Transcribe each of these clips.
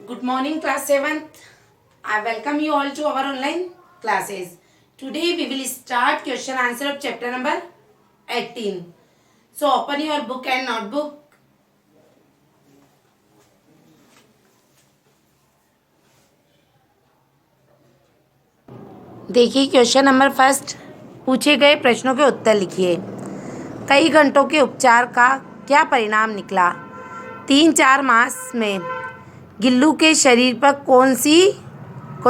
Good morning, class 7th. I welcome you all to our online classes. Today we will start question answer of chapter number 18. So open your book and notebook. देखिए question number first, पूछे गए प्रश्नों के उत्तर लिखिए। कई घंटों के उपचार का क्या परिणाम निकला? 3-4 मास में गिल्लू के शरीर पर कौन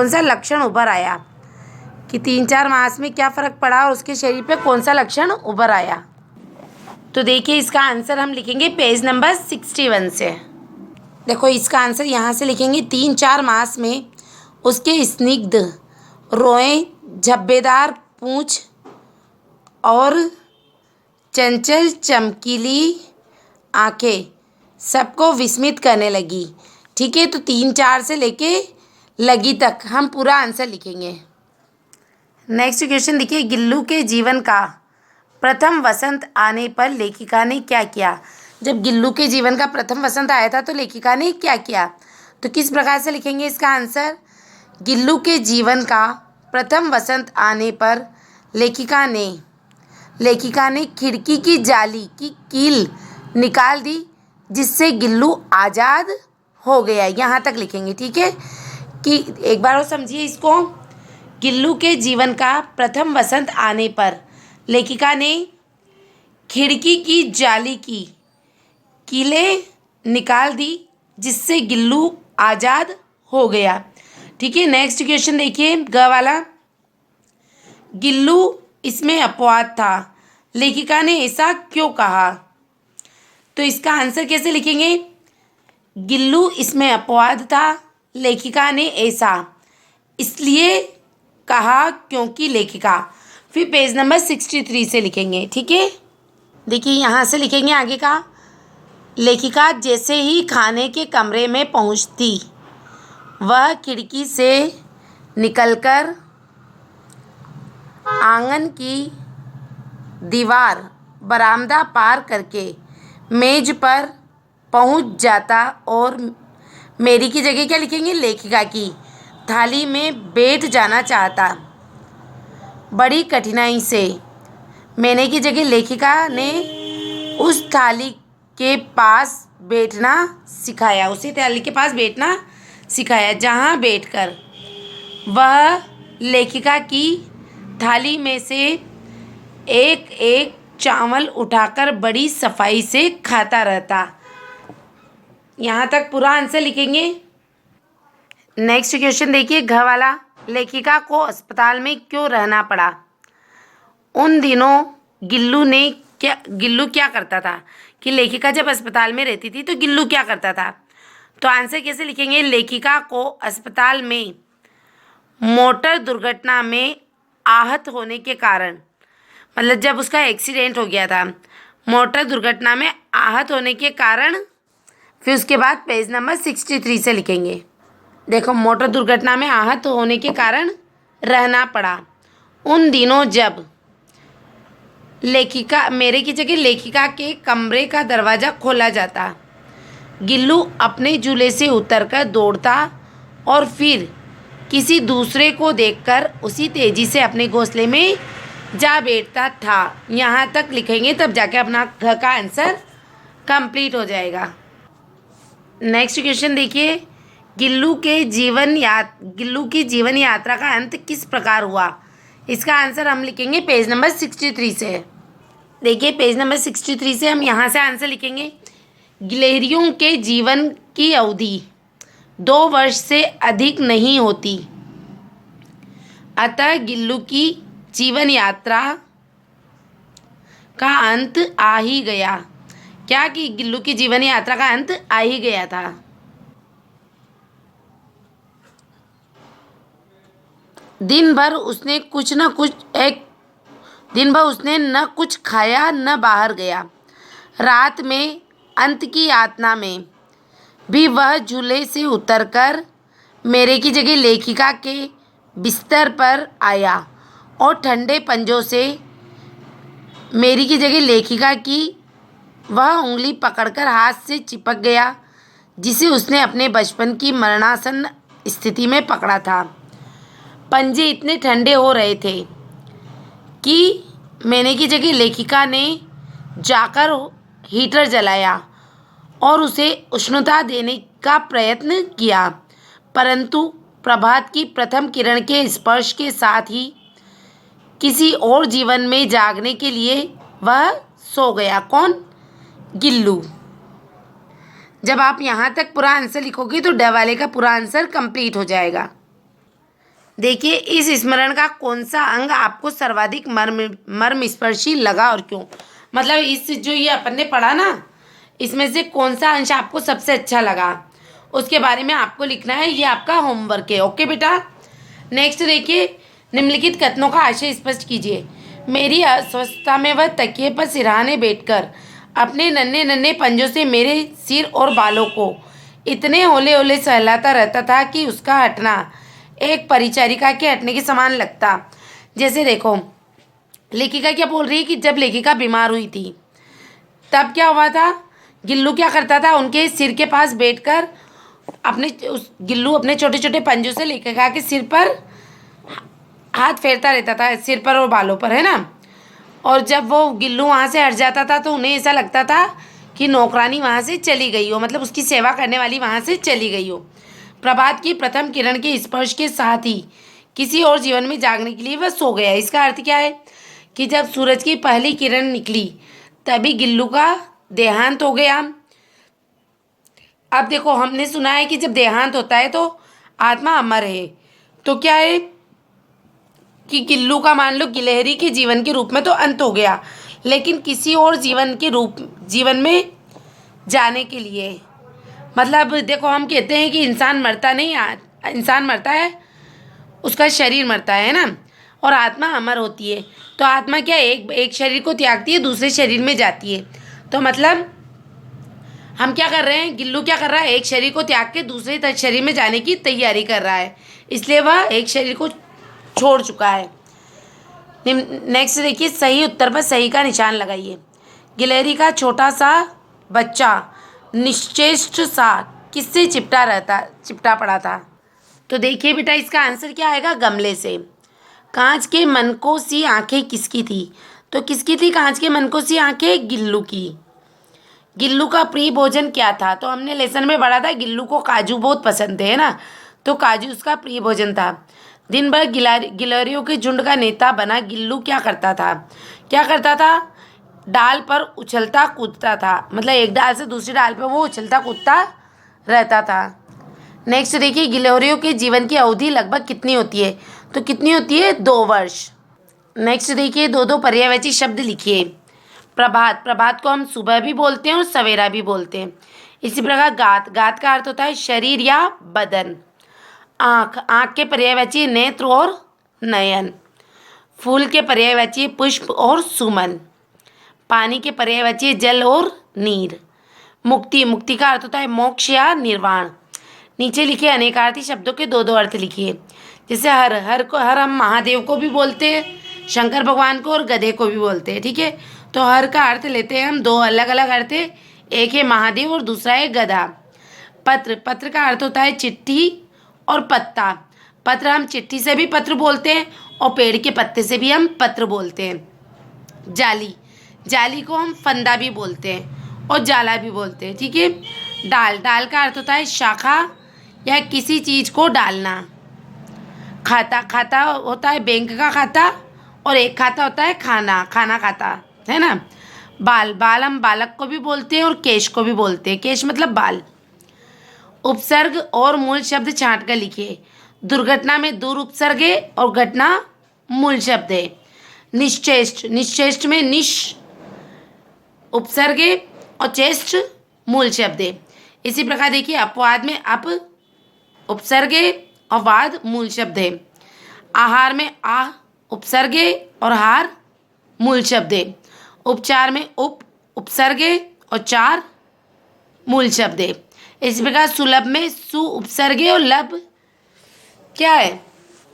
सा लक्षण उभर आया? कि 3-4 मास में क्या फ़र्क पड़ा और उसके शरीर पर कौन सा लक्षण उभर आया? तो देखिए इसका आंसर हम लिखेंगे पेज नंबर 61 से। देखो इसका आंसर यहाँ से लिखेंगे। 3-4 मास में उसके स्निग्ध रोएं, झब्बेदार पूँछ और चंचल चमकीली आंखें सबको विस्मित करने लगी। ठीक है, तो 3-4 से लेके लगी तक हम पूरा आंसर लिखेंगे। नेक्स्ट क्वेश्चन देखिए, गिल्लू के जीवन का प्रथम वसंत आने पर लेखिका ने क्या किया? जब गिल्लू के जीवन का प्रथम वसंत आया था तो लेखिका ने क्या किया? तो किस प्रकार से लिखेंगे इसका आंसर? गिल्लू के जीवन का प्रथम वसंत आने पर लेखिका ने खिड़की की जाली की कील निकाल दी, जिससे गिल्लू आज़ाद हो गया। यहाँ तक लिखेंगे। ठीक है, कि एक बार और समझिए इसको। गिल्लू के जीवन का प्रथम वसंत आने पर लेखिका ने खिड़की की जाली की कीलें निकाल दी, जिससे गिल्लू आज़ाद हो गया। ठीक है, नेक्स्ट क्वेश्चन देखिए, ग वाला। गिल्लू इसमें अपवाद था, लेखिका ने ऐसा क्यों कहा? तो इसका आंसर कैसे लिखेंगे? गिल्लू इसमें अपवाद था, लेखिका ने ऐसा इसलिए कहा क्योंकि लेखिका। फिर पेज नंबर 63 से लिखेंगे। ठीक है, देखिए यहाँ से लिखेंगे आगे का। लेखिका जैसे ही खाने के कमरे में पहुँचती, वह खिड़की से निकलकर आंगन की दीवार, बरामदा पार करके मेज पर पहुंच जाता और मेरी की जगह क्या लिखेंगे? लेखिका की थाली में बैठ जाना चाहता। बड़ी कठिनाई से मैंने की जगह लेखिका ने उस थाली के पास बैठना सिखाया, उसी थाली के पास बैठना सिखाया, जहाँ बैठकर वह लेखिका की थाली में से एक एक चावल उठाकर बड़ी सफाई से खाता रहता। यहाँ तक पूरा आंसर लिखेंगे। नेक्स्ट क्वेश्चन देखिए, घ वाला। लेखिका को अस्पताल में क्यों रहना पड़ा? उन दिनों गिल्लू क्या करता था? कि लेखिका जब अस्पताल में रहती थी तो गिल्लू क्या करता था? तो आंसर कैसे लिखेंगे? लेखिका को अस्पताल में मोटर दुर्घटना में आहत होने के कारण, मतलब जब उसका एक्सीडेंट हो गया था, मोटर दुर्घटना में आहत होने के कारण, फिर उसके बाद पेज नंबर 63 से लिखेंगे। देखो, मोटर दुर्घटना में आहत होने के कारण रहना पड़ा। उन दिनों जब मेरे की जगह लेखिका के कमरे का दरवाज़ा खोला जाता, गिल्लू अपने झूले से उतरकर दौड़ता और फिर किसी दूसरे को देखकर उसी तेज़ी से अपने घोंसले में जा बैठता था। यहाँ तक लिखेंगे, तब जाके अपना घ का आंसर कंप्लीट हो जाएगा। नेक्स्ट क्वेश्चन देखिए, गिल्लू की जीवन यात्रा का अंत किस प्रकार हुआ? इसका आंसर हम लिखेंगे पेज नंबर 63 से। देखिए पेज नंबर 63 से हम यहाँ से आंसर लिखेंगे। गिलहरियों के जीवन की अवधि 2 वर्ष से अधिक नहीं होती, अतः गिल्लू की जीवन यात्रा का अंत आ ही गया। क्या? कि गिल्लू की जीवन यात्रा का अंत आ ही गया था। दिन भर उसने न कुछ खाया न बाहर गया। रात में अंत की यातना में भी वह झूले से उतरकर मेरे की जगह लेखिका के बिस्तर पर आया और ठंडे पंजों से मेरी की जगह लेखिका की वह उंगली पकड़कर हाथ से चिपक गया, जिसे उसने अपने बचपन की मरणासन स्थिति में पकड़ा था। पंजे इतने ठंडे हो रहे थे कि मैंने की जगह लेखिका ने जाकर हीटर जलाया और उसे उष्णता देने का प्रयत्न किया, परंतु प्रभात की प्रथम किरण के स्पर्श के साथ ही किसी और जीवन में जागने के लिए वह सो गया। कौन? गिल्लू। जब आप यहाँ तक पूरा आंसर लिखोगे तो ड वाले का पूरा आंसर कंप्लीट हो जाएगा। देखिए, इस स्मरण का कौन सा अंग आपको सर्वाधिक मर्मस्पर्शी लगा और क्यों? मतलब इस जो ये अपन ने पढ़ा ना, इसमें से कौन सा अंश आपको सबसे अच्छा लगा उसके बारे में आपको लिखना है। ये आपका होमवर्क है। ओके बेटा। नेक्स्ट देखिए, निम्नलिखित कथनों का आशय स्पष्ट कीजिए। मेरी अस्वस्थता में वह तकिए पर सिरहाने बैठकर अपने नन्हे नन्हे पंजों से मेरे सिर और बालों को इतने होले होले सहलाता रहता था कि उसका हटना एक परिचारिका के हटने के समान लगता। जैसे देखो, लेखिका क्या बोल रही है कि जब लेखिका बीमार हुई थी तब क्या हुआ था, गिल्लू क्या करता था, उनके सिर के पास बैठकर गिल्लू अपने छोटे छोटे पंजों से लेखिका के सिर पर हाथ फेरता रहता था, सिर पर और बालों पर, है ना। और जब वो गिल्लू वहाँ से हट जाता था तो उन्हें ऐसा लगता था कि नौकरानी वहाँ से चली गई हो, मतलब उसकी सेवा करने वाली वहाँ से चली गई हो। प्रभात की प्रथम किरण के स्पर्श के साथ ही किसी और जीवन में जागने के लिए वह सो गया। इसका अर्थ क्या है कि जब सूरज की पहली किरण निकली तभी गिल्लू का देहांत हो गया। अब देखो, हमने सुना है कि जब देहांत होता है तो आत्मा अमर है, तो क्या है कि गिल्लू का मान लो गिलहरी के जीवन के रूप में तो अंत हो गया, लेकिन किसी और जीवन में जाने के लिए, मतलब देखो, हम कहते हैं कि इंसान मरता नहीं, इंसान मरता है, उसका शरीर मरता है ना, और आत्मा अमर होती है। तो आत्मा क्या, एक शरीर को त्यागती है, दूसरे शरीर में जाती है। तो मतलब हम क्या कर रहे हैं, गिल्लू क्या कर रहा है, एक शरीर को त्याग के दूसरे शरीर में जाने की तैयारी कर रहा है, इसलिए वह एक शरीर को छोड़ चुका है। नेक्स्ट देखिए, सही उत्तर पर सही का निशान लगाइए। गिलहरी का छोटा सा बच्चा निश्चेष्ट सा किससे चिपटा पड़ा था? तो देखिए बेटा, इसका आंसर क्या आएगा, गमले से। कांच के मनकों सी आंखें किसकी थी? तो किसकी थी कांच के मनकों सी आंखें? गिल्लू की। गिल्लू का प्रिय भोजन क्या था? तो हमने लेसन में पढ़ा था गिल्लू को काजू बहुत पसंद है ना, तो काजू उसका प्रिय भोजन था। दिन भर गिलहरियों के झुंड का नेता बना गिल्लू क्या करता था? डाल पर उछलता कूदता था, मतलब एक डाल से दूसरी डाल पर वो उछलता कूदता रहता था। नेक्स्ट देखिए, गिलहरियों के जीवन की अवधि लगभग कितनी होती है? तो कितनी होती है? 2 वर्ष। नेक्स्ट देखिए, 2 पर्यायवाची शब्द लिखिए। प्रभात को हम सुबह भी बोलते हैं और सवेरा भी बोलते हैं। इसी प्रकार गात का अर्थ होता है शरीर या बदन। आँख के पर्यायवाची नेत्र और नयन। फूल के पर्यायवाची पुष्प और सुमन। पानी के पर्यायवाची जल और नीर। मुक्ति का अर्थ होता है मोक्ष या निर्वाण। नीचे लिखे अनेकार्थी शब्दों के 2 अर्थ लिखिए। जैसे हर हम महादेव को भी बोलते हैं, शंकर भगवान को, और गधे को भी बोलते हैं, ठीक है। तो हर का अर्थ लेते हैं हम, 2 अलग अलग अर्थ है, एक है महादेव और दूसरा है गधा। पत्र का अर्थ होता है चिट्ठी और पत्ता। पत्र हम चिट्ठी से भी पत्र बोलते हैं और पेड़ के पत्ते से भी हम पत्र बोलते हैं। जाली को हम फंदा भी बोलते हैं और जाला भी बोलते हैं, ठीक है। डाल का अर्थ होता है शाखा या किसी चीज़ को डालना। खाता होता है बैंक का खाता, और एक खाता होता है खाना खाता, है ना। बाल हम बालक को भी बोलते हैं और केश को भी बोलते हैं। केश मतलब बाल। उपसर्ग और मूल शब्द छांट कर लिखिए। दुर्घटना में दूर उपसर्ग है और घटना मूल शब्द है। निश्चेष्ट में निश उपसर्ग है और चेष्ट मूल शब्द है। इसी प्रकार देखिए, अपवाद में अप उपसर्ग है और वाद मूल शब्द है। आहार में आ उपसर्ग है और हार मूल शब्द है। उपचार में उपसर्ग है और चार मूल शब्द है। इसी प्रकार सुलभ में सु उपसर्ग है और लब क्या है?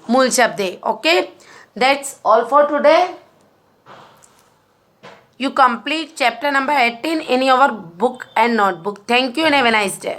मूल शब्द है। Okay, that's all for today. You complete chapter number 18 in your book and notebook. Thank you and have a nice day.